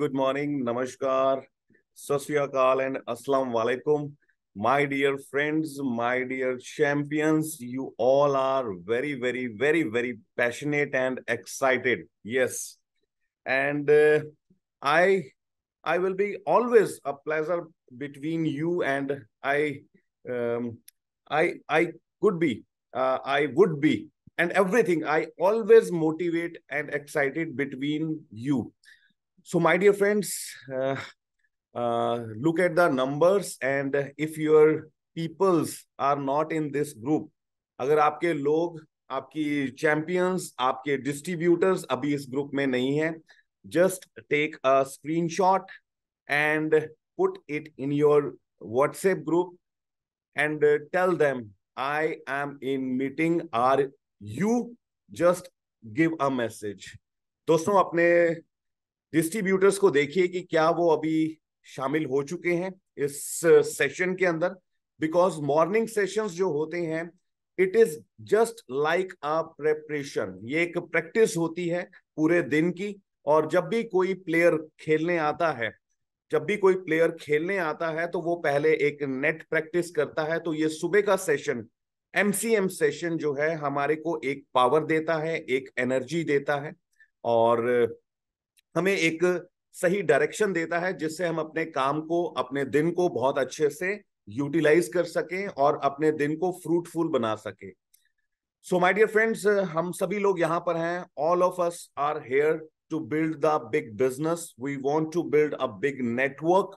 good morning, namaskar, sat sri akal, and assalamu alaikum. My dear friends, my dear champions, you all are very passionate and excited. Yes, and I I will be always a pleasure between you, and um, I could be, I would be, and everything. I always motivate and excited between you. So, my dear friends, look at the numbers, and if your peoples are not in this group, अगर आपके लोग, आपकी champions, आपके distributors अभी इस group में नहीं है, just take a screenshot and put it in your WhatsApp group and tell them I am in meeting. Are you? Just give a message. दोस्तों, अपने डिस्ट्रीब्यूटर्स को देखिए कि क्या वो अभी शामिल हो चुके हैं इस सेशन के अंदर, बिकॉज मॉर्निंग सेशंस जो होते हैं, it is just like a preparation. ये एक प्रैक्टिस होती है पूरे दिन की. और जब भी कोई प्लेयर खेलने आता है, तो वो पहले एक नेट प्रैक्टिस करता है. तो ये सुबह का सेशन, एमसीएम सेशन जो है, हमारे को एक पावर देता है, एक एनर्जी देता है, और हमें एक सही डायरेक्शन देता है, जिससे हम अपने काम को, अपने दिन को बहुत अच्छे से यूटिलाइज कर सकें और अपने दिन को फ्रूटफुल बना सके. सो माय डियर फ्रेंड्स, हम सभी लोग यहाँ पर हैं. All of us are here to build the big business. We want to build a big network,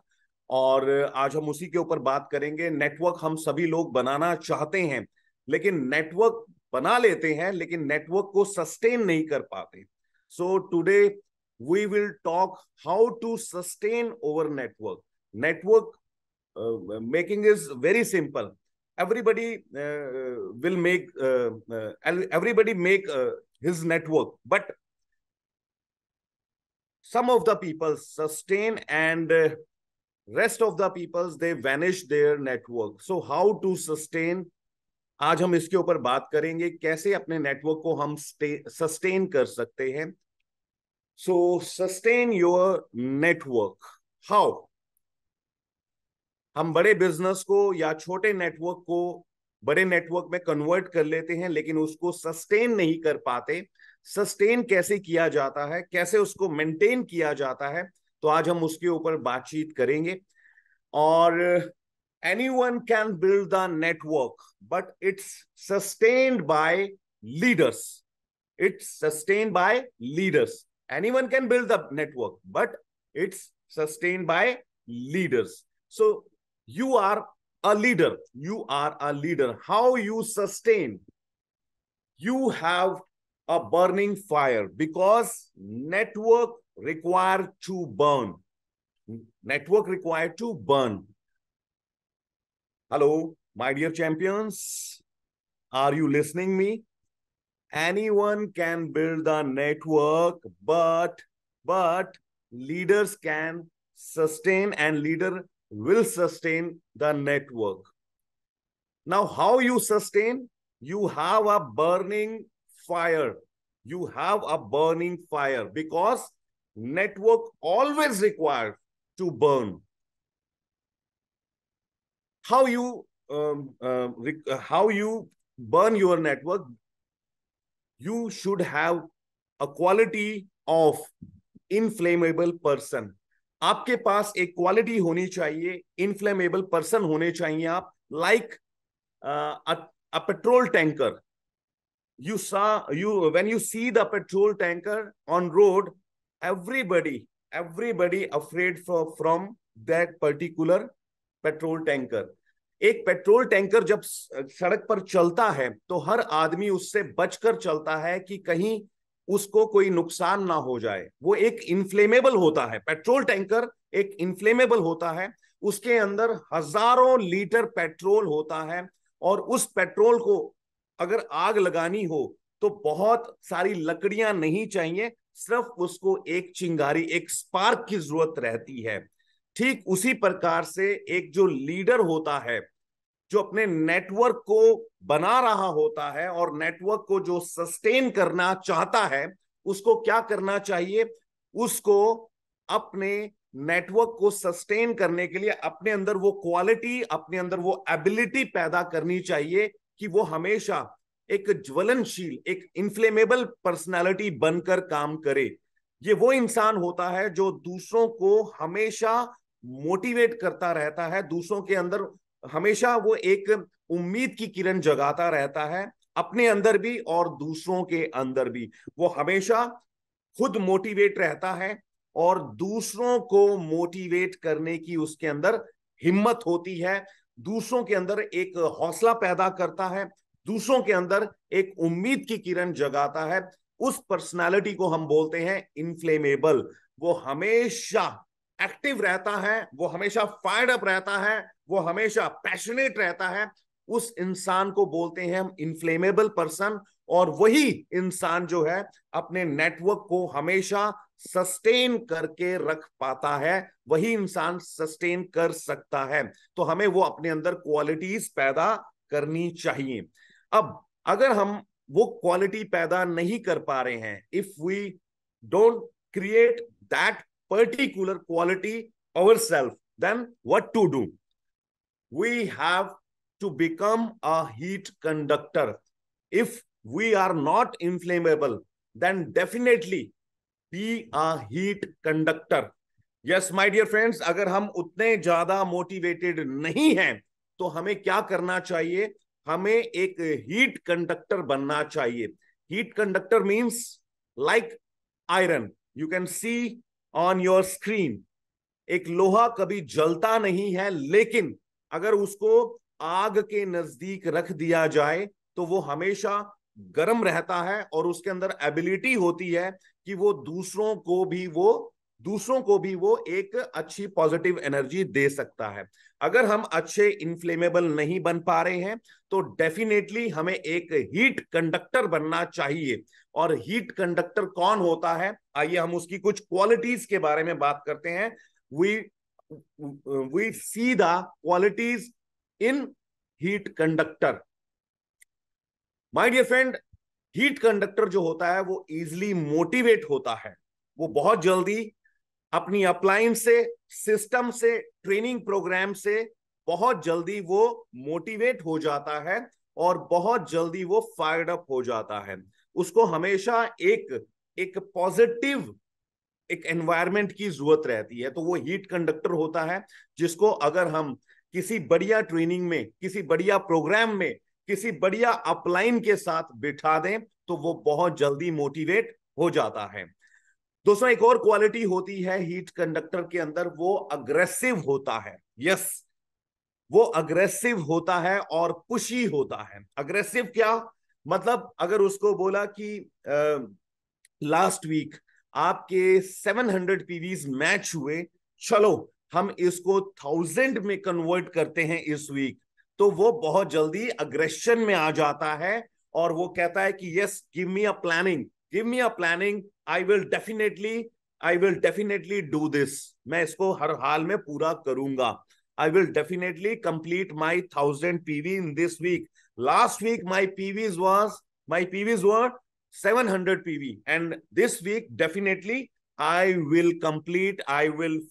और आज हम उसी के ऊपर बात करेंगे. नेटवर्क हम सभी लोग बनाना चाहते हैं, लेकिन नेटवर्क बना लेते हैं, लेकिन नेटवर्क को सस्टेन नहीं कर पाते. So today we will talk how to sustain our network. Network making is very simple. Everybody will make everybody make his network, but some of the people sustain, and rest of the peoples, they vanish their network. So how to sustain, आज हम इसके ऊपर बात करेंगे, कैसे अपने network को हम सस्टेन कर सकते हैं. So sustain your network. How? हम बड़े बिजनेस को या छोटे नेटवर्क को बड़े नेटवर्क में कन्वर्ट कर लेते हैं, लेकिन उसको सस्टेन नहीं कर पाते. सस्टेन कैसे किया जाता है, कैसे उसको मेंटेन किया जाता है, तो आज हम उसके ऊपर बातचीत करेंगे. और anyone can build the network, but it's sustained by leaders. It's sustained by leaders. Anyone can build the network, but it's sustained by leaders. So you are a leader. You are a leader. How you sustain? You have a burning fire, because network required to burn. Network required to burn. Hello, my dear champions. Are you listening me? Anyone can build a network, but leaders can sustain, and leader will sustain the network. Now, how you sustain? You have a burning fire. You have a burning fire, because network always required to burn. How you burn your network? You should have a quality of inflammable person. आपके पास एक quality होनी चाहिए, inflammable person होने चाहिए आप. Like a petrol tanker. When you see the petrol tanker on road, everybody afraid from that particular petrol tanker. एक petrol tanker जब सड़क पर चलता है, तो हर आदमी उससे बचकर चलता है कि कहीं उसको कोई नुकसान ना हो जाए. वो एक इन्फ्लेमेबल होता है. पेट्रोल टैंकर एक इन्फ्लेमेबल होता है. उसके अंदर हजारों लीटर पेट्रोल होता है, और उस पेट्रोल को अगर आग लगानी हो तो बहुत सारी लकड़ियां नहीं चाहिए, सिर्फ उसको एक चिंगारी, एक स्पार्क की जरूरत रहती है. ठीक उसी प्रकार से एक जो लीडर होता है, जो अपने नेटवर्क को बना रहा होता है और नेटवर्क को जो सस्टेन करना चाहता है, उसको क्या करना चाहिए? उसको अपने नेटवर्क को सस्टेन करने के लिए अपने अंदर वो क्वालिटी, अपने अंदर वो एबिलिटी पैदा करनी चाहिए कि वो हमेशा एक ज्वलनशील, एक इन्फ्लेमेबल पर्सनालिटी बनकर काम करे। ये वो इंसान होता है जो दूसरों को हमेशा मोटिवेट करता रहता है, दूसरों के अंदर हमेशा वो एक उम्मीद की किरण जगाता रहता है, अपने अंदर भी और दूसरों के अंदर भी। वो हमेशा खुद मोटिवेट रहता है और दूसरों को मोटिवेट करने की उसके अंदर हिम्मत होती है, दूसरों के अंदर एक हौसला पैदा करता है, दूसरों के अंदर एक उम्मीद की किरण जगाता है। उस पर्सनालिटी को हम बोलते हैं इनफ्लेमेबल। वो हमेशा एक्टिव रहता है, वो हमेशा फायर्ड अप रहता है, वो हमेशा पैशनेट रहता है। उस इंसान को बोलते हैं हम इनफ्लेमेबल पर्सन। और वही इंसान जो है अपने नेटवर्क को हमेशा सस्टेन करके रख पाता है, वही इंसान सस्टेन कर सकता है। तो हमें वो अपने अंदर क्वालिटीज पैदा करनी चाहिए। अब अगर हम वो क्वालिटी पैदा नहीं कर पा रहे हैं, if we don't create that particular quality ourselves, then what to do? We have to become a heat conductor. If we are not inflammable, then definitely be a heat conductor. Yes, my dear friends, अगर हम उतने ज्यादा motivated नहीं हैं तो हमें क्या करना चाहिए? हमें एक हीट कंडक्टर बनना चाहिए। Heat conductor means like iron, you can see on your screen. एक लोहा कभी जलता नहीं है, लेकिन अगर उसको आग के नजदीक रख दिया जाए तो वो हमेशा गर्म रहता है और उसके अंदर एबिलिटी होती है कि वो दूसरों को भी वो एक अच्छी पॉजिटिव एनर्जी दे सकता है। अगर हम अच्छे इन्फ्लेमेबल नहीं बन पा रहे हैं तो डेफिनेटली हमें एक हीट कंडक्टर बनना चाहिए। और हीट कंडक्टर कौन होता है, आइए हम उसकी कुछ क्वालिटीज के बारे में बात करते हैं। we see the qualities in heat conductor. My dear friend, heat conductor जो होता है वो इजिली मोटिवेट होता है। वो बहुत जल्दी अपनी अप्लायंस से, सिस्टम से, ट्रेनिंग प्रोग्राम से बहुत जल्दी वो मोटिवेट हो जाता है और बहुत जल्दी वो फायर्ड अप हो जाता है। उसको हमेशा एक पॉजिटिव एक एनवायरनमेंट की जरूरत रहती है। तो वो हीट कंडक्टर होता है जिसको अगर हम किसी बढ़िया ट्रेनिंग में, किसी बढ़िया प्रोग्राम में, किसी बढ़िया अपलाइन के साथ बिठा दें तो वो बहुत जल्दी मोटिवेट हो जाता है। दोस्तों, एक और क्वालिटी होती है हीट कंडक्टर के अंदर, वो अग्रेसिव होता है। यस, वो अग्रेसिव होता है और पुशी होता है। अग्रेसिव क्या मतलब? अगर उसको बोला कि लास्ट वीक आपके 700 पीवीज मैच हुए, चलो हम इसको 1000 में कन्वर्ट करते हैं इस वीक, तो वो बहुत जल्दी अग्रेशन में आ जाता है और वो कहता है कि yes, give me a planning, give me a planning, I will definitely do this. मैं इसको हर हाल में पूरा करूंगा। I will definitely complete my 1000 PV in this week. Last week my PVs were 700 PV, and this week definitely I will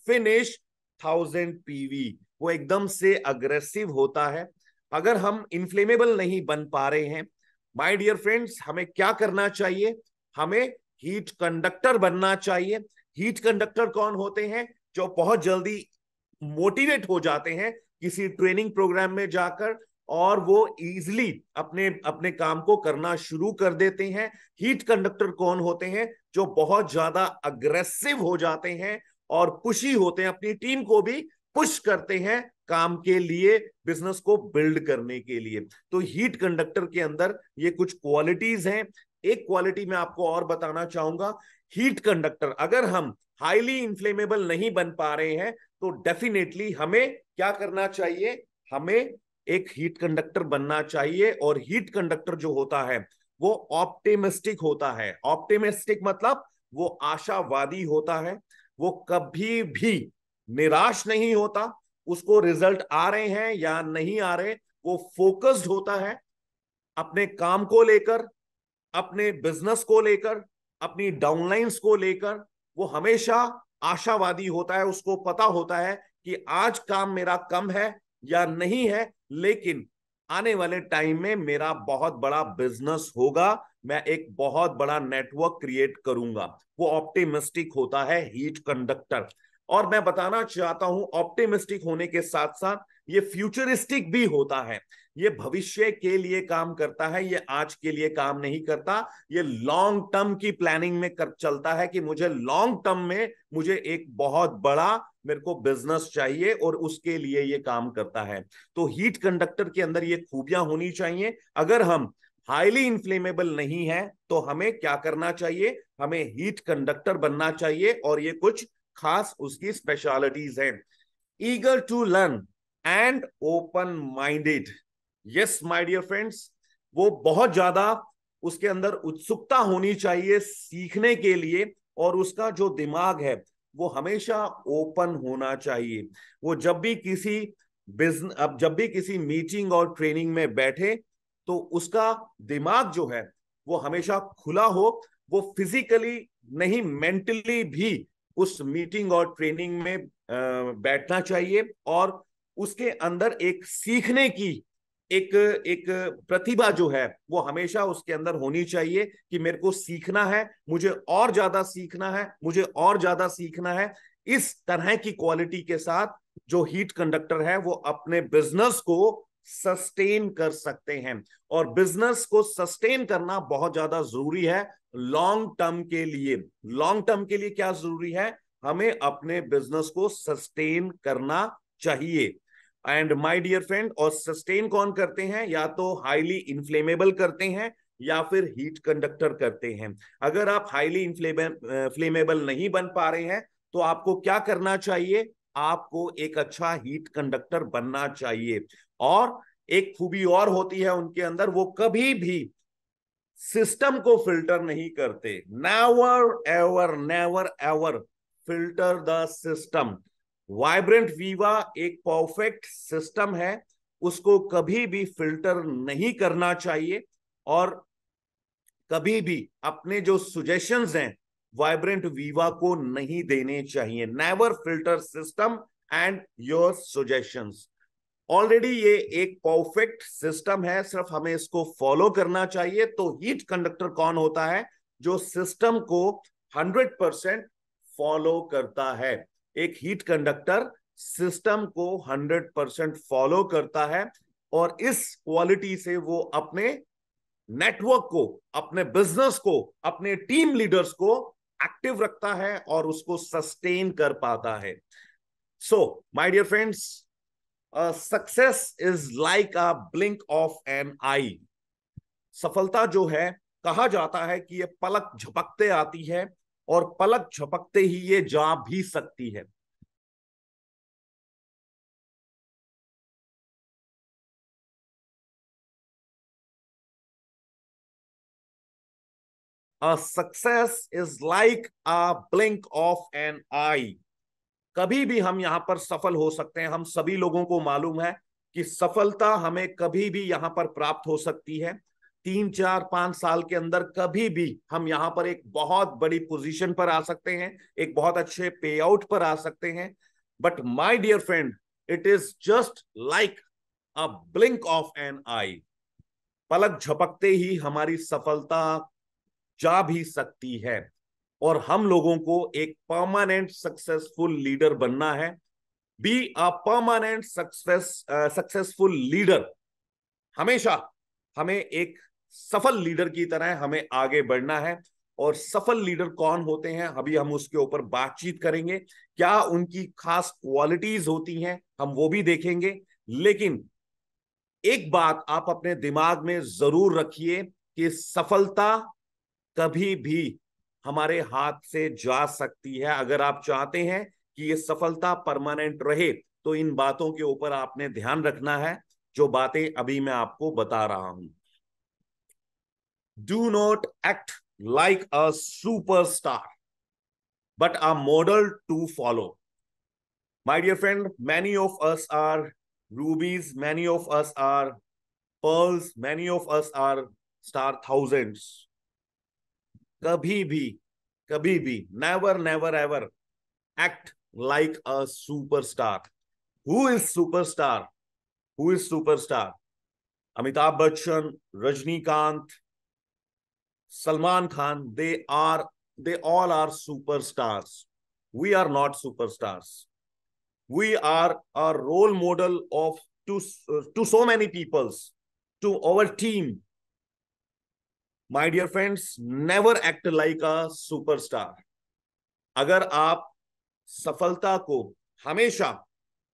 finish 1000 PV. वो एकदम से aggressive होता है। अगर हम इन्फ्लेमेबल नहीं बन पा रहे हैं, माय डियर फ्रेंड्स, हमें क्या करना चाहिए? हमें हीट कंडक्टर बनना चाहिए। हीट कंडक्टर कौन होते हैं? जो बहुत जल्दी मोटिवेट हो जाते हैं किसी ट्रेनिंग प्रोग्राम में जाकर और वो इजिली अपने अपने काम को करना शुरू कर देते हैं। हीट कंडक्टर कौन होते हैं? जो बहुत ज्यादा अग्रेसिव हो जाते हैं और पुशी होते हैं, अपनी टीम को भी पुश करते हैं काम के लिए, बिजनेस को बिल्ड करने के लिए। तो हीट कंडक्टर के अंदर ये कुछ क्वालिटीज हैं। एक क्वालिटी मैं आपको और बताना चाहूंगा। हीट कंडक्टर, अगर हम हाईली इन्फ्लेमेबल नहीं बन पा रहे हैं तो डेफिनेटली हमें क्या करना चाहिए? हमें एक हीट कंडक्टर बनना चाहिए। और हीट कंडक्टर जो होता है वो ऑप्टिमिस्टिक होता है। ऑप्टिमिस्टिक मतलब वो आशावादी होता है, वो कभी भी निराश नहीं होता। उसको रिजल्ट आ रहे हैं या नहीं आ रहे, वो फोकस्ड होता है अपने काम को लेकर, अपने बिजनेस को लेकर, अपनी डाउनलाइंस को लेकर। वो हमेशा आशावादी होता है, उसको पता होता है कि आज काम मेरा कम है या नहीं है, लेकिन आने वाले टाइम में मेरा बहुत बड़ा बिजनेस होगा, मैं एक बहुत बड़ा नेटवर्क क्रिएट करूंगा। वो ऑप्टिमिस्टिक होता है हीट कंडक्टर। और मैं बताना चाहता हूं, ऑप्टिमिस्टिक होने के साथ साथ ये फ्यूचरिस्टिक भी होता है। ये भविष्य के लिए काम करता है, ये आज के लिए काम नहीं करता। ये लॉन्ग टर्म की प्लानिंग में चलता है कि मुझे लॉन्ग टर्म में मुझे एक बहुत बड़ा मेरे को बिजनेस चाहिए, और उसके लिए ये काम करता है। तो हीट कंडक्टर के अंदर ये खूबियां होनी चाहिए। अगर हम हाईली इन्फ्लेमेबल नहीं है तो हमें क्या करना चाहिए, हमें हीट कंडक्टर बनना चाहिए, और ये कुछ खास उसकी स्पेशलिटीज हैं। Eager to learn and open minded. Yes my dear friends, वो बहुत ज्यादा उसके अंदर उत्सुकता होनी चाहिए सीखने के लिए, और उसका जो दिमाग है वो हमेशा ओपन होना चाहिए। वो जब भी किसी बिजनेस, अब जब भी किसी मीटिंग और ट्रेनिंग में बैठे तो उसका दिमाग जो है वो हमेशा खुला हो। वो फिजिकली नहीं, मेंटली भी उस मीटिंग और ट्रेनिंग में बैठना चाहिए, और उसके अंदर एक सीखने की एक एक प्रतिभा जो है वो हमेशा उसके अंदर होनी चाहिए कि मेरे को सीखना है, मुझे और ज्यादा सीखना है, मुझे और ज्यादा सीखना है। इस तरह की क्वालिटी के साथ जो हीट कंडक्टर है वो अपने बिजनेस को सस्टेन कर सकते हैं। और बिजनेस को सस्टेन करना बहुत ज्यादा जरूरी है लॉन्ग टर्म के लिए। लॉन्ग टर्म के लिए क्या जरूरी है, हमें अपने बिजनेस को सस्टेन करना चाहिए। एंड माय डियर फ्रेंड, और सस्टेन कौन करते हैं, या तो हाईली इन्फ्लेमेबल करते हैं या फिर हीट कंडक्टर करते हैं। अगर आप हाईली इन्फ्लेमेबल नहीं बन पा रहे हैं तो आपको क्या करना चाहिए, आपको एक अच्छा हीट कंडक्टर बनना चाहिए। और एक खूबी और होती है उनके अंदर, वो कभी भी सिस्टम को फिल्टर नहीं करते। Never ever, never ever filter the system. Vibrant Viva एक परफेक्ट सिस्टम है, उसको कभी भी फिल्टर नहीं करना चाहिए, और कभी भी अपने जो सुजेशंस हैं वाइब्रेंट वीवा को नहीं देने चाहिए। Never filter system and your suggestions. Already ये एक परफेक्ट सिस्टम है, सिर्फ हमें इसको फॉलो करना चाहिए। तो हीट कंडक्टर कौन होता है, जो सिस्टम को 100% फॉलो करता है। एक हीट कंडक्टर सिस्टम को 100% फॉलो करता है, और इस क्वालिटी से वो अपने नेटवर्क को, अपने बिजनेस को, अपने टीम लीडर्स को एक्टिव रखता है और उसको सस्टेन कर पाता है। So my dear friends, success is like a blink of an eye. सफलता जो है, कहा जाता है कि ये पलक झपकते आती है, और पलक झपकते ही ये जा भी सकती है। A success is like a blink of an eye. कभी भी हम यहां पर सफल हो सकते हैं। हम सभी लोगों को मालूम है कि सफलता हमें कभी भी यहां पर प्राप्त हो सकती है। 3 4 5 साल के अंदर कभी भी हम यहां पर एक बहुत बड़ी पोजीशन पर आ सकते हैं, एक बहुत अच्छे पे आउट पर आ सकते हैं। But my dear friend, it is just like a blink of an eye. पलक झपकते ही हमारी सफलता जा भी सकती है, और हम लोगों को एक परमानेंट सक्सेसफुल लीडर बनना है। Be a permanent successful leader. हमेशा हमें एक सफल लीडर की तरह हमें आगे बढ़ना है। और सफल लीडर कौन होते हैं, अभी हम उसके ऊपर बातचीत करेंगे। क्या उनकी खास क्वालिटीज होती हैं, हम वो भी देखेंगे। लेकिन एक बात आप अपने दिमाग में जरूर रखिए कि सफलता कभी भी हमारे हाथ से जा सकती है। अगर आप चाहते हैं कि ये सफलता परमानेंट रहे तो इन बातों के ऊपर आपने ध्यान रखना है, जो बातें अभी मैं आपको बता रहा हूं। Do not act like a superstar but a model to follow. My dear friend, many of us are rubies, many of us are pearls, many of us are star thousands. कभी भी, कभी भी, never never ever Act like a superstar. Who is superstar? Who is superstar? Amitabh Bachchan, Rajnikant, Salman Khan, they all are superstars. We are not superstars. We are a role model of to so many peoples, to our team. My dear friends, never act like a superstar. अगर आप सफलता को हमेशा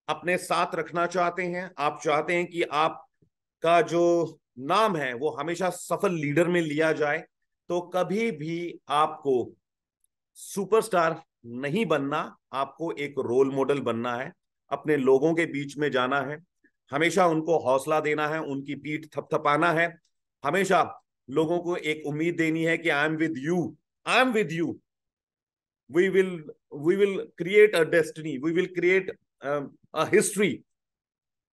अपने साथ रखना चाहते हैं, आप चाहते हैं कि आपका जो नाम है वो हमेशा सफल लीडर में लिया जाए, तो कभी भी आपको सुपरस्टार नहीं बनना, आपको एक रोल मॉडल बनना है, अपने लोगों के बीच में जाना है, हमेशा उनको हौसला देना है, उनकी पीठ थपथपाना है, हमेशा लोगों को एक उम्मीद देनी है कि I am with you, I am with you, we will we will create a destiny, we will create a history.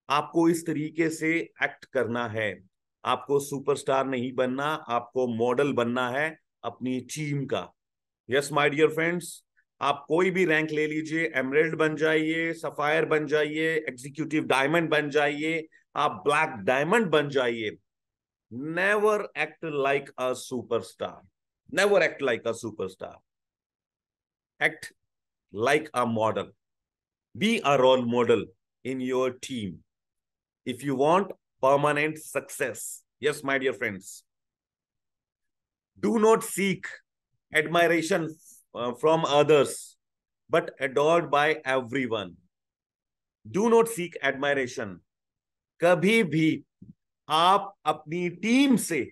आपको इस तरीके से एक्ट करना है। आपको सुपरस्टार नहीं बनना, आपको मॉडल बनना है अपनी टीम का। यस माय डियर फ्रेंड्स, आप कोई भी रैंक ले लीजिए, एमरेल्ड बन जाइए, सफायर बन जाइए, एग्जीक्यूटिव डायमंड बन जाइए, आप ब्लैक डायमंड बन जाइए, never act like a superstar, never act like a superstar, act like a model, be a role model in your team if you want permanent success. Yes, my dear friends, do not seek admiration from others, but adored by everyone. Do not seek admiration. कभी भी आप अपनी team से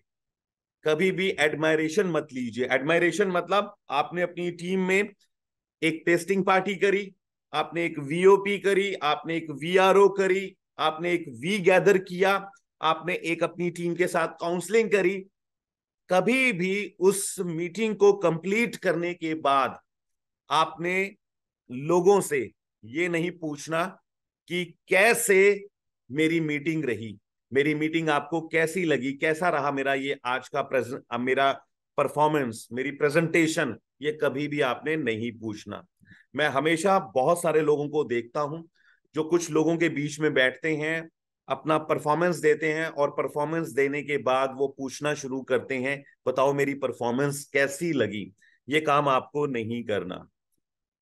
कभी भी admiration मत लीजिए। Admiration मतलब आपने अपनी टीम में एक टेस्टिंग पार्टी करी, आपने एक वीओपी करी, आपने एक वीआरओ करी, आपने एक वी गैदर किया, आपने एक अपनी टीम के साथ काउंसलिंग करी। कभी भी उस मीटिंग को कंप्लीट करने के बाद आपने लोगों से ये नहीं पूछना कि कैसे मेरी मीटिंग रही, मेरी मीटिंग आपको कैसी लगी, कैसा रहा मेरा ये आज का मेरा परफॉर्मेंस, मेरी प्रेजेंटेशन, ये कभी भी आपने नहीं पूछना। मैं हमेशा बहुत सारे लोगों को देखता हूं जो कुछ लोगों के बीच में बैठते हैं, अपना परफॉर्मेंस देते हैं और परफॉर्मेंस देने के बाद वो पूछना शुरू करते हैं, बताओ मेरी परफॉर्मेंस कैसी लगी। ये काम आपको नहीं करना।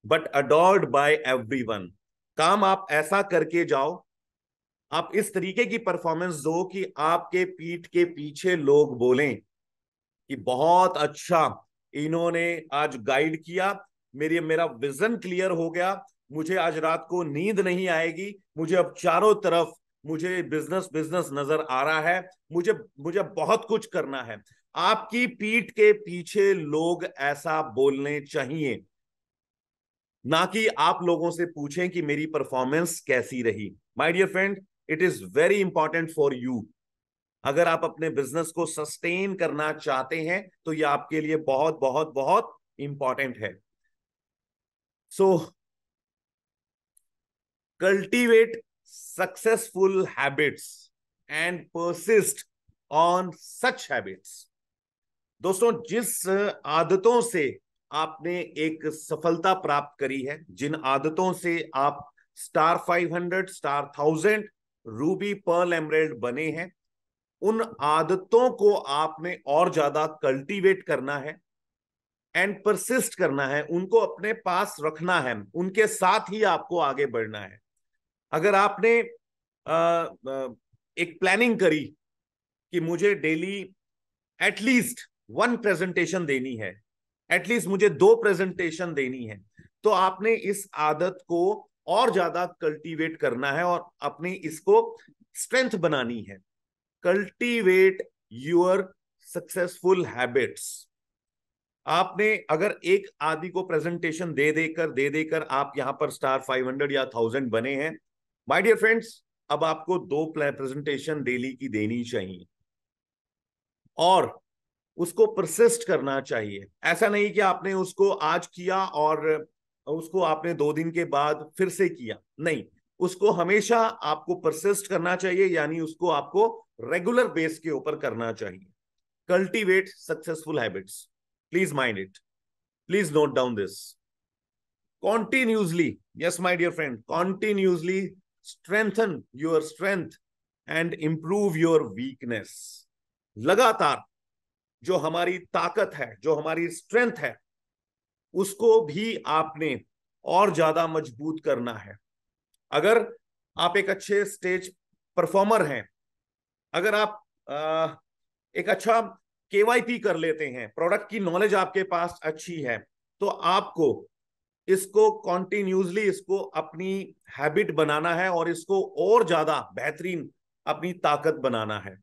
बट अडोर्ड बाय एवरीवन, काम आप ऐसा करके जाओ, आप इस तरीके की परफॉर्मेंस दो कि आपके पीठ के पीछे लोग बोलें कि बहुत अच्छा इन्होंने आज गाइड किया, मेरा विजन क्लियर हो गया, मुझे आज रात को नींद नहीं आएगी, मुझे अब चारों तरफ मुझे बिजनेस बिजनेस नजर आ रहा है, मुझे मुझे बहुत कुछ करना है। आपकी पीठ के पीछे लोग ऐसा बोलने चाहिए, ना कि आप लोगों से पूछें कि मेरी परफॉर्मेंस कैसी रही। My dear friend, it is very important for you. अगर आप अपने बिजनेस को सस्टेन करना चाहते हैं तो ये आपके लिए बहुत बहुत बहुत इंपॉर्टेंट है। So cultivate successful habits and persist on such habits. दोस्तों, जिस आदतों से आपने एक सफलता प्राप्त करी है, जिन आदतों से आप star 500, star 1000, ruby, pearl, emerald बने हैं, उन आदतों को आपने और ज्यादा कल्टीवेट करना है एंड परसिस्ट करना है, उनको अपने पास रखना है, उनके साथ ही आपको आगे बढ़ना है। अगर आपने एक प्लानिंग करी कि मुझे डेली एटलीस्ट 1 प्रेजेंटेशन देनी है, एटलीस्ट मुझे 2 प्रेजेंटेशन देनी है, तो आपने इस आदत को और ज्यादा कल्टीवेट करना है और अपनी इसको स्ट्रेंथ बनानी है। Cultivate your successful habits. आपने अगर एक आदि को प्रेजेंटेशन दे देकर आप यहां पर स्टार 500 या 1000 बने हैं, माय डियर फ्रेंड्स, अब आपको 2 प्रेजेंटेशन डेली की देनी चाहिए और उसको परसिस्ट करना चाहिए। ऐसा नहीं कि आपने उसको आज किया और उसको आपने 2 दिन के बाद फिर से किया, नहीं, उसको हमेशा आपको परसिस्ट करना चाहिए, यानी उसको आपको रेगुलर बेस के ऊपर करना चाहिए। Cultivate successful habits, please mind it, please note down this. continuously, yes my dear friend, continuously strengthen your strength and improve your weakness. लगातार जो हमारी ताकत है, जो हमारी स्ट्रेंथ है, उसको भी आपने और ज्यादा मजबूत करना है। अगर आप एक अच्छे स्टेज परफॉर्मर हैं, अगर आप एक अच्छा केवाईपी कर लेते हैं, प्रोडक्ट की नॉलेज आपके पास अच्छी है, तो आपको इसको कॉन्टिन्यूसली इसको अपनी हैबिट बनाना है और इसको और ज्यादा बेहतरीन अपनी ताकत बनाना है।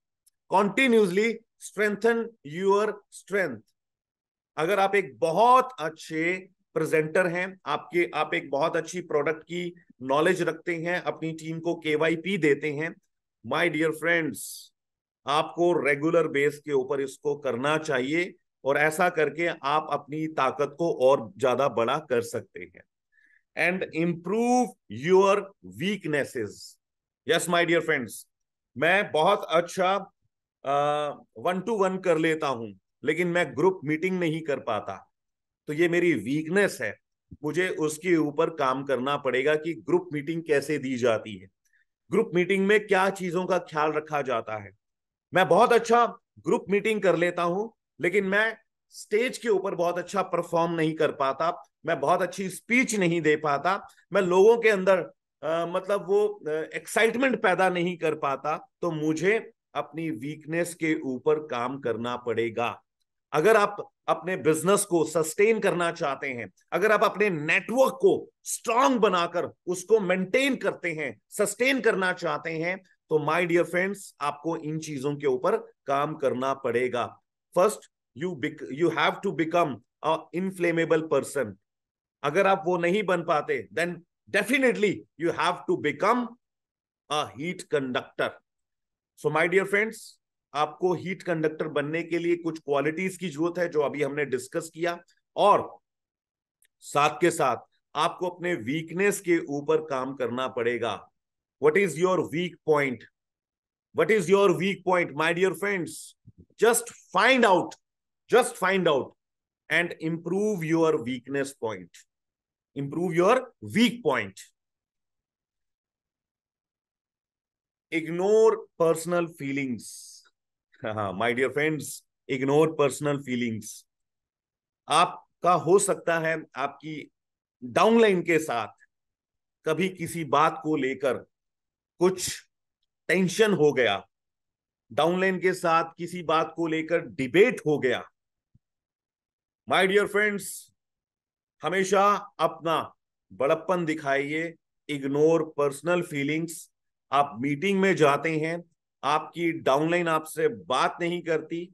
Continuously strengthen your strength. अगर आप एक बहुत अच्छे प्रेजेंटर हैं, आप एक बहुत अच्छी प्रोडक्ट की नॉलेज रखते हैं, अपनी टीम को केवाईपी देते हैं, माय डियर फ्रेंड्स, आपको रेगुलर बेस के ऊपर इसको करना चाहिए और ऐसा करके आप अपनी ताकत को और ज्यादा बड़ा कर सकते हैं। And improve your weaknesses. Yes my dear friends, मैं बहुत अच्छा 1-to-1 कर लेता हूं, लेकिन मैं ग्रुप मीटिंग नहीं कर पाता, तो ये मेरी वीकनेस है। मुझे उसके ऊपर काम करना पड़ेगा कि ग्रुप मीटिंग कैसे दी जाती है, ग्रुप मीटिंग में क्या चीजों का ख्याल रखा जाता है। मैं बहुत अच्छा ग्रुप मीटिंग कर लेता हूं, लेकिन मैं स्टेज के ऊपर बहुत अच्छा परफॉर्म नहीं कर पाता, मैं बहुत अच्छी स्पीच नहीं दे पाता, मैं लोगों के अंदर मतलब वो एक्साइटमेंट पैदा नहीं कर पाता। तो मुझे अपनी वीकनेस के ऊपर काम करना पड़ेगा। अगर आप अपने बिजनेस को सस्टेन करना चाहते हैं, अगर आप अपने नेटवर्क को स्ट्रांग बनाकर उसको मेंटेन करते हैं, सस्टेन करना चाहते हैं, तो माय डियर फ्रेंड्स, आपको इन चीजों के ऊपर काम करना पड़ेगा। First, you have to become a inflammable person. अगर आप वो नहीं बन पाते, then definitely you have to become a heat conductor. So my dear friends, आपको हीट कंडक्टर बनने के लिए कुछ क्वालिटीज की जरूरत है, जो अभी हमने डिस्कस किया, और साथ के साथ आपको अपने वीकनेस के ऊपर काम करना पड़ेगा। What is your weak point? What is your weak point, my dear friends? Just find out, just find out and improve your weakness point. Improve your weak point. Ignore personal feelings. My dear friends, ignore personal feelings. आपका हो सकता है आपकी downline के साथ कभी किसी बात को लेकर कुछ टेंशन हो गया, डाउनलाइन के साथ किसी बात को लेकर डिबेट हो गया। माय डियर फ्रेंड्स, हमेशा अपना बड़प्पन दिखाइए, इग्नोर पर्सनल फीलिंग्स। आप मीटिंग में जाते हैं, आपकी डाउनलाइन आपसे बात नहीं करती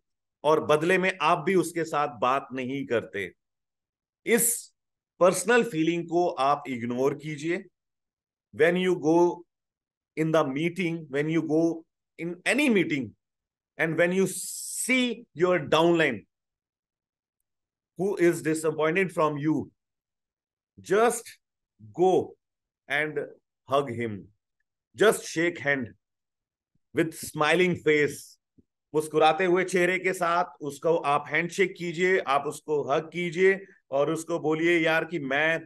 और बदले में आप भी उसके साथ बात नहीं करते। इस पर्सनल फीलिंग को आप इग्नोर कीजिए। When you go in the meeting, when you go in any meeting, and when you see your downline who is disappointed from you, just go and hug him, just shake hand with smiling face। मुस्कुराते हुए चेहरे के साथ उसको आप handshake कीजिए, आप उसको हग कीजिए और उसको बोलिए, यार कि मैं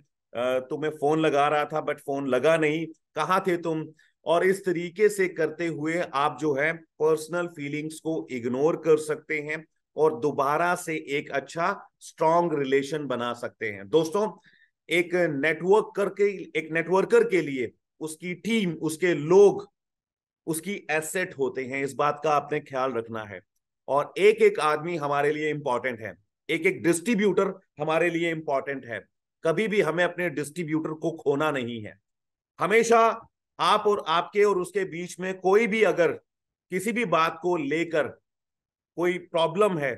तुम्हें फोन लगा रहा था बट फोन लगा नहीं, कहाँ थे तुम? और इस तरीके से करते हुए आप जो है पर्सनल फीलिंग्स को इग्नोर कर सकते हैं और दोबारा से एक अच्छा स्ट्रॉन्ग रिलेशन बना सकते हैं। दोस्तों, एक नेटवर्कर के लिए उसकी टीम, उसके लोग उसकी एसेट होते हैं, इस बात का आपने ख्याल रखना है। और एक एक आदमी हमारे लिए इंपॉर्टेंट है, एक एक डिस्ट्रीब्यूटर हमारे लिए इंपॉर्टेंट है। कभी भी हमें अपने डिस्ट्रीब्यूटर को खोना नहीं है। हमेशा आप और आपके और उसके बीच में कोई भी अगर किसी भी बात को लेकर कोई प्रॉब्लम है,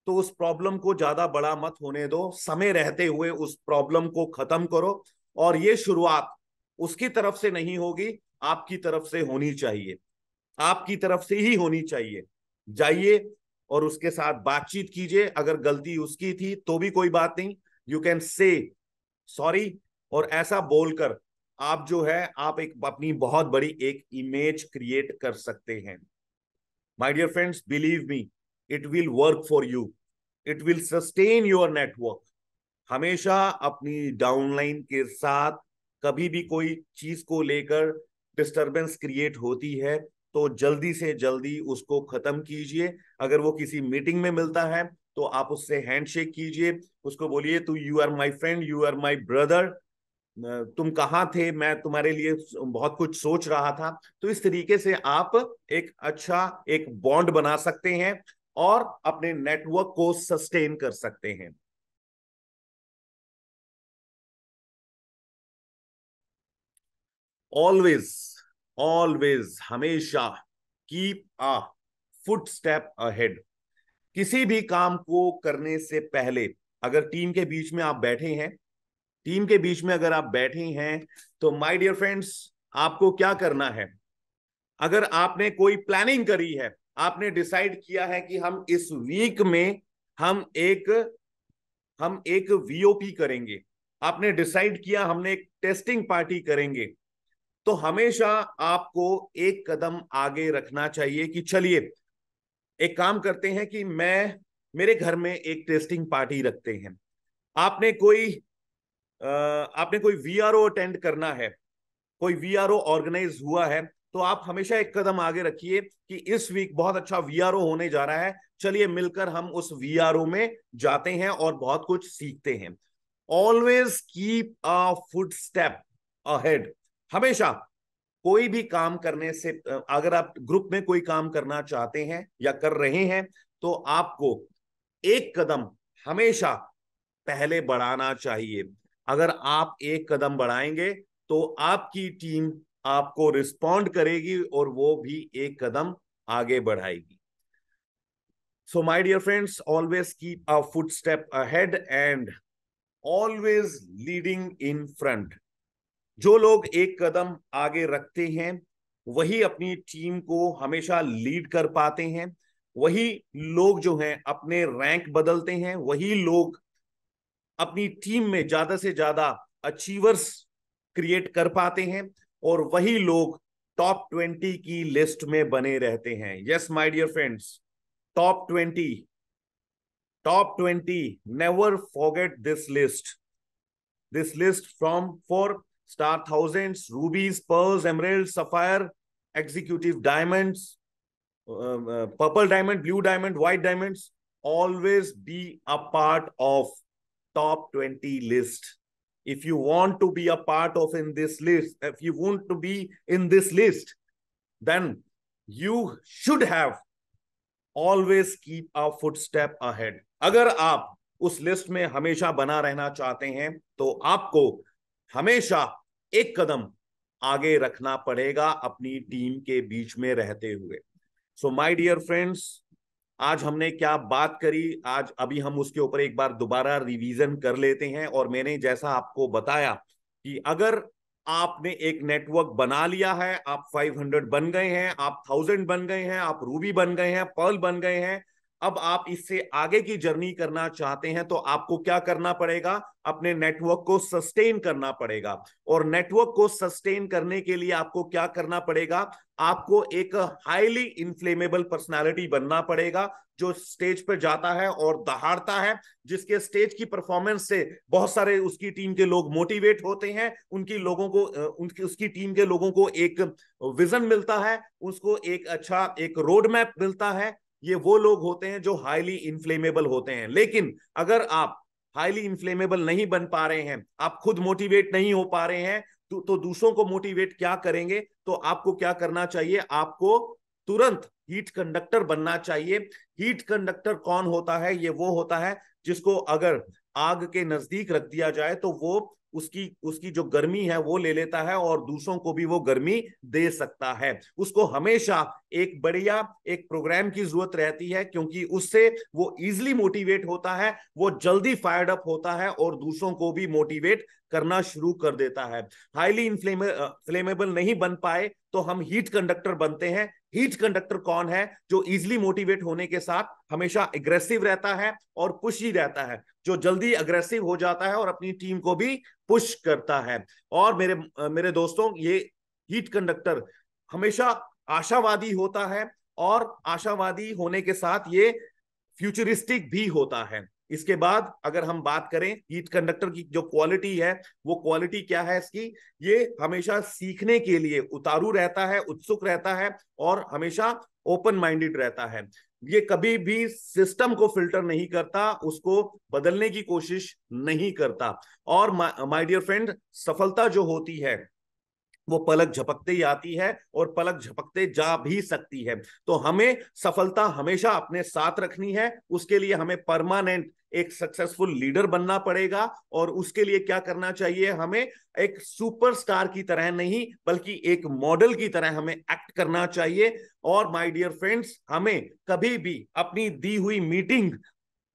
तो उस प्रॉब्लम को ज्यादा बड़ा मत होने दो, समय रहते हुए उस प्रॉब्लम को खत्म करो। और ये शुरुआत उसकी तरफ से नहीं होगी, आपकी तरफ से होनी चाहिए, आपकी तरफ से ही होनी चाहिए। जाइए और उसके साथ बातचीत कीजिए। अगर गलती उसकी थी तो भी कोई बात नहीं, यू कैन से सॉरी, और ऐसा बोलकर आप जो है आप एक अपनी बहुत बड़ी एक इमेज क्रिएट कर सकते हैं। My dear friends, believe me, it will work for you, it will sustain your network. हमेशा अपनी डाउनलाइन के साथ कभी भी कोई चीज को लेकर डिस्टरबेंस क्रिएट होती है तो जल्दी से जल्दी उसको खत्म कीजिए। अगर वो किसी मीटिंग में मिलता है तो आप उससे हैंडशेक कीजिए, उसको बोलिए तू you are my friend, you are my brother, तुम कहाँ थे, मैं तुम्हारे लिए बहुत कुछ सोच रहा था। तो इस तरीके से आप एक अच्छा एक बॉन्ड बना सकते हैं और अपने नेटवर्क को सस्टेन कर सकते हैं। ऑलवेज, ऑलवेज, हमेशा keep a foot step ahead. किसी भी काम को करने से पहले अगर टीम के बीच में आप बैठे हैं, टीम के बीच में अगर आप बैठे हैं तो माय डियर फ्रेंड्स, आपको क्या करना है? अगर आपने कोई प्लानिंग करी है, आपने डिसाइड किया है कि हम इस वीक में हम एक हम एक वीओपी करेंगे, आपने डिसाइड किया हमने एक टेस्टिंग पार्टी करेंगे, तो हमेशा आपको एक कदम आगे रखना चाहिए कि चलिए एक काम करते हैं कि मैं मेरे घर में एक टेस्टिंग पार्टी रखते हैं। आपने कोई आपने कोई वीआरओ अटेंड करना है, कोई वीआरओ ऑर्गेनाइज हुआ है, तो आप हमेशा एक कदम आगे रखिए कि इस वीक बहुत अच्छा वीआरओ होने जा रहा है, चलिए मिलकर हम उस वीआरओ में जाते हैं और बहुत कुछ सीखते हैं। Always keep a foot step ahead. हमेशा कोई भी काम करने से अगर आप ग्रुप में कोई काम करना चाहते हैं या कर रहे हैं तो आपको एक कदम हमेशा पहले बढ़ाना चाहिए। अगर आप एक कदम बढ़ाएंगे तो आपकी टीम आपको रिस्पॉन्ड करेगी और वो भी एक कदम आगे बढ़ाएगी। So my dear friends, always keep a foot step ahead and always leading in front. जो लोग एक कदम आगे रखते हैं वही अपनी टीम को हमेशा लीड कर पाते हैं, वही लोग जो हैं अपने रैंक बदलते हैं, वही लोग अपनी टीम में ज्यादा से ज्यादा अचीवर्स क्रिएट कर पाते हैं, और वही लोग टॉप 20 की लिस्ट में बने रहते हैं। Yes my dear friends, top 20, top 20, never forget this list. This list from for star thousands, rubies, pearls, emeralds, sapphire, executive diamonds, purple diamond, blue diamond, white diamonds. Always be a part of top 20 list. If you want to be a part of in this list, if you want to be in this list, then you should have always keep a footstep ahead. अगर आप उस list में हमेशा बना रहना चाहते हैं तो आपको हमेशा एक कदम आगे रखना पड़ेगा अपनी टीम के बीच में रहते हुए। सो माय डियर फ्रेंड्स, आज हमने क्या बात करी, आज अभी हम उसके ऊपर एक बार दोबारा रिवीजन कर लेते हैं। और मैंने जैसा आपको बताया कि अगर आपने एक नेटवर्क बना लिया है, आप 500 बन गए हैं, आप 1000 बन गए हैं, आप रूबी बन गए हैं, पर्ल बन गए हैं, अब आप इससे आगे की जर्नी करना चाहते हैं तो आपको क्या करना पड़ेगा? अपने नेटवर्क को सस्टेन करना पड़ेगा। और नेटवर्क को सस्टेन करने के लिए आपको क्या करना पड़ेगा? आपको एक हाईली इन्फ्लेमेबल पर्सनालिटी बनना पड़ेगा, जो स्टेज पर जाता है और दहाड़ता है, जिसके स्टेज की परफॉर्मेंस से बहुत सारे उसकी टीम के लोग मोटिवेट होते हैं, उनकी लोगों को उनकी उसकी टीम के लोगों को एक विजन मिलता है, उसको एक अच्छा एक रोड मैप मिलता है। ये वो लोग होते हैं जो हाईली इन्फ्लेमेबल होते हैं। लेकिन अगर आप हाईली इन्फ्लेमेबल नहीं बन पा रहे हैं, आप खुद मोटिवेट नहीं हो पा रहे हैं, तो दूसरों को मोटिवेट क्या करेंगे? तो आपको क्या करना चाहिए? आपको तुरंत हीट कंडक्टर बनना चाहिए। हीट कंडक्टर कौन होता है? ये वो होता है जिसको अगर आग के नजदीक रख दिया जाए तो वो उसकी उसकी जो गर्मी है वो ले लेता है और दूसरों को भी वो गर्मी दे सकता है। उसको हमेशा एक बढ़िया एक प्रोग्राम की जरूरत रहती है, क्योंकि उससे वो इजिली मोटिवेट होता है, वो जल्दी फायर्ड अप होता है और दूसरों को भी मोटिवेट करना शुरू कर देता है। हाईली इन्फ्लेमेबल नहीं बन पाए तो हम हीट कंडक्टर बनते हैं। हीट कंडक्टर कौन है? जो इजिली मोटिवेट होने के साथ हमेशा एग्रेसिव रहता है और पुश ही रहता है, जो जल्दी अग्रेसिव हो जाता है और अपनी टीम को भी पुश करता है। और मेरे दोस्तों, ये हीट कंडक्टर हमेशा आशावादी होता है, और आशावादी होने के साथ ये फ्यूचरिस्टिक भी होता है। इसके बाद अगर हम बात करें हीट कंडक्टर की जो क्वालिटी है, वो क्वालिटी क्या है इसकी, ये हमेशा सीखने के लिए उतारू रहता है, उत्सुक रहता है और हमेशा ओपन माइंडेड रहता है। ये कभी भी सिस्टम को फिल्टर नहीं करता, उसको बदलने की कोशिश नहीं करता। और माय डियर फ्रेंड, सफलता जो होती है वो पलक झपकते ही आती है और पलक झपकते जा भी सकती है। तो हमें सफलता हमेशा अपने साथ रखनी है, उसके लिए हमें परमानेंट एक सक्सेसफुल लीडर बनना पड़ेगा। और उसके लिए क्या करना चाहिए, हमें एक सुपरस्टार की तरह नहीं बल्कि एक मॉडल की तरह हमें एक्ट करना चाहिए। और माय डियर फ्रेंड्स, हमें कभी भी अपनी दी हुई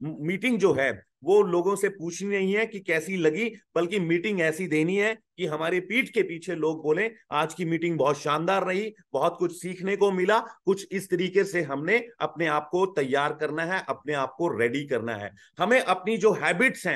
मीटिंग जो है वो लोगों से पूछनी नहीं है कि कैसी लगी, बल्कि मीटिंग ऐसी देनी है कि हमारे पीठ के पीछे लोग बोलें आज की मीटिंग बहुत शानदार रही, बहुत कुछ सीखने को मिला। कुछ इस तरीके से हमने अपने आप को तैयार करना है, अपने आप को रेडी करना है। हमें अपनी जो हैबिट्स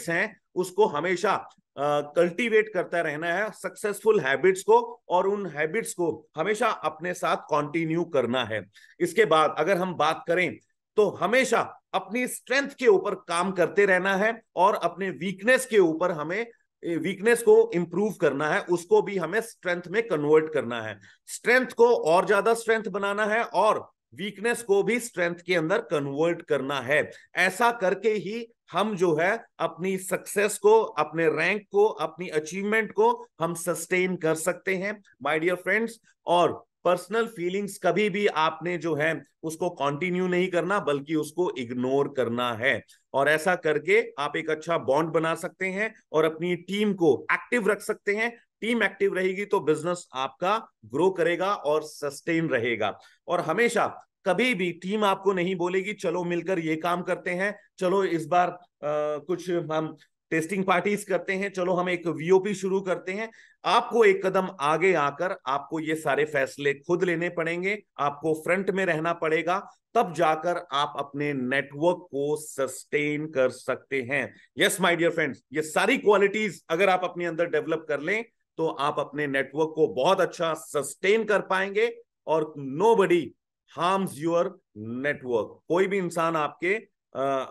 हैं उसको हमेशा कल्टीवेट करता रहना है, सक्सेसफुल हैबिट्स को, और उन हैबिट्स को हमेशा अपने साथ कंटिन्यू करना है। इसके बाद अगर हम बात करें तो हमेशा अपनी स्ट्रेंथ के ऊपर काम करते रहना है और अपने वीकनेस के ऊपर हमें वीकनेस को इंप्रूव करना है, उसको भी हमें स्ट्रेंथ में कन्वर्ट करना है। स्ट्रेंथ को और ज्यादा स्ट्रेंथ बनाना है और वीकनेस को भी स्ट्रेंथ के अंदर कन्वर्ट करना है। ऐसा करके ही हम जो है अपनी सक्सेस को, अपने रैंक को, अपनी अचीवमेंट को हम सस्टेन कर सकते हैं माय डियर फ्रेंड्स। और पर्सनल फीलिंग्स कभी भी आपने जो है उसको कंटिन्यू नहीं करना बल्कि उसको इग्नोर करना है। और ऐसा करके आप एक अच्छा बॉन्ड बना सकते हैं और अपनी टीम को एक्टिव रख सकते हैं। टीम एक्टिव रहेगी तो बिजनेस आपका ग्रो करेगा और सस्टेन रहेगा। और हमेशा कभी भी टीम आपको नहीं बोलेगी चलो मिलकर ये काम करते हैं, चलो इस बार कुछ हम टेस्टिंग पार्टीज करते हैं, चलो हम एक वीओपी शुरू करते हैं। आपको एक कदम आगे आकर आपको ये सारे फैसले खुद लेने पड़ेंगे, आपको फ्रंट में रहना पड़ेगा, तब जाकर आप अपने नेटवर्क को सस्टेन कर सकते हैं। यस माय डियर फ्रेंड्स, ये सारी क्वालिटीज अगर आप अपने अंदर डेवलप कर लें तो आप अपने नेटवर्क को बहुत अच्छा सस्टेन कर पाएंगे और नोबडी हार्म्स योर नेटवर्क। कोई भी इंसान आपके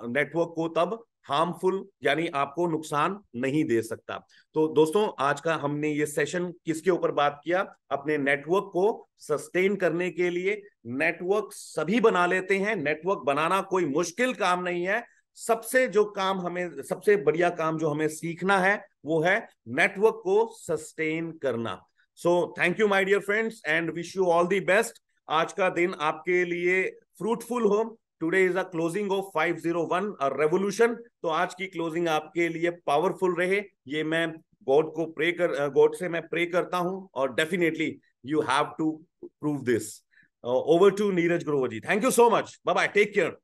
नेटवर्क को तब हार्मफुल यानी आपको नुकसान नहीं दे सकता। तो दोस्तों, आज का हमने ये सेशन किसके ऊपर बात किया, अपने नेटवर्क को सस्टेन करने के लिए। नेटवर्क सभी बना लेते हैं, नेटवर्क बनाना कोई मुश्किल काम नहीं है। सबसे बढ़िया काम जो हमें सीखना है वो है नेटवर्क को सस्टेन करना। So thank you my dear friends and wish you all the best. आज का दिन आपके लिए फ्रूटफुल हो। Today is a closing of 501 revolution. तो आज की क्लोजिंग आपके लिए पावरफुल रहे, ये मैं गॉड से मैं प्रे करता हूं और definitely you have to prove this. Over to Neeraj Grover ji. Thank you so much, bye bye, take care.